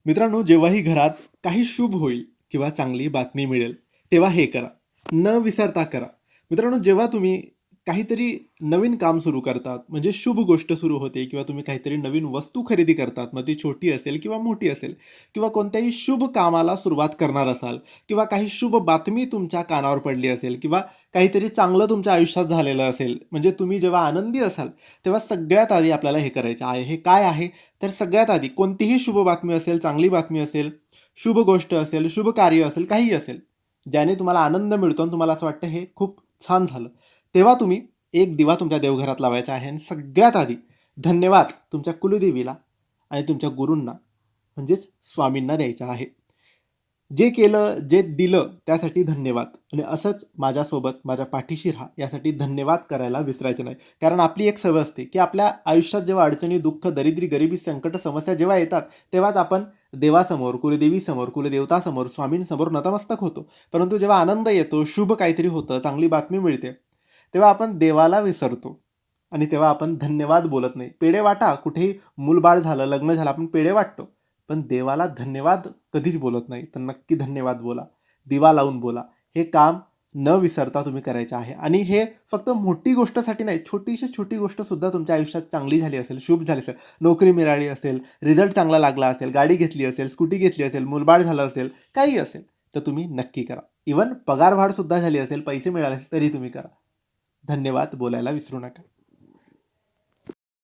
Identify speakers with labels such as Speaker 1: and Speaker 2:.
Speaker 1: मित्रांनो, जेव्हाही घरात काही शुभ होईल किंवा चांगली बातमी मिळेल, तेव्हा हे करा. न विसरता करा. मित्रांनो, जेव्हा तुम्ही काहीतरी नवीन काम सुरू करतात, म्हणजे शुभ गोष्ट सुरू होते किंवा तुम्ही काहीतरी नवीन वस्तू खरेदी करतात, मग ती छोटी असेल किंवा मोठी असेल किंवा कोणत्याही शुभ कामाला सुरुवात करणार असाल किंवा काही शुभ बातमी तुमच्या कानावर पडली असेल किंवा काहीतरी चांगलं तुमच्या आयुष्यात झालेलं असेल, म्हणजे तुम्ही जेव्हा आनंदी असाल, तेव्हा सगळ्यात आधी आपल्याला हे करायचं आहे. हे काय आहे? तर सगळ्यात आधी कोणतीही शुभ बातमी असेल, चांगली बातमी असेल, शुभ गोष्ट असेल, शुभ कार्य असेल, काहीही असेल, ज्याने तुम्हाला आनंद मिळतो आणि तुम्हाला असं वाटतं हे खूप छान झालं. तेव्हा तुम्ही एक दिवा तुमच्या देवघरात लावायचा आहे आणि सगळ्यात आधी धन्यवाद तुमच्या कुलदेवीला आणि तुमच्या गुरूंना म्हणजेच स्वामींना द्यायचा आहे. जे केलं, जे दिलं त्यासाठी धन्यवाद आणि असंच माझ्यासोबत माझ्या पाठीशी राहा यासाठी धन्यवाद करायला विसरायचं नाही. कारण आपली एक सवय असते, की आपल्या आयुष्यात जेव्हा अडचणी, दुःख, दरिद्री, गरिबी, संकट, समस्या जेव्हा येतात, तेव्हाच आपण देवासमोर, कुलदेवीसमोर, कुलदेवतासमोर, स्वामींसमोर नतमस्तक होतो. परंतु जेव्हा आनंद येतो, शुभ काहीतरी होतं, चांगली बातमी मिळते, तेव्हा आपण देवाला विसरतो आणि तेव्हा आपण धन्यवाद बोलत नाही. पेढे वाटा, कुठेही मूलबाळ झालं, लग्न झालं, आपण पेढे वाटतो. पण देवाला धन्यवाद कधीच बोलत नाही. तर नक्की धन्यवाद बोला. दिवा लावून बोला. हे काम न विसरता तुम्ही करायचं आहे आणि हे फक्त मोठी गोष्टसाठी नाही, छोटीशी छोटी गोष्टसुद्धा तुमच्या आयुष्यात चांगली झाली असेल, शुभ झाली असेल, नोकरी मिळाली असेल, रिझल्ट चांगला लागला असेल, गाडी घेतली असेल, स्कूटी घेतली असेल, मूलबाळ झालं असेल, काही असेल, तर तुम्ही नक्की करा. इव्हन पगारवाढसुद्धा झाली असेल, पैसे मिळाले असेल, तरी तुम्ही करा. धन्यवाद बोलायला विसरू नका.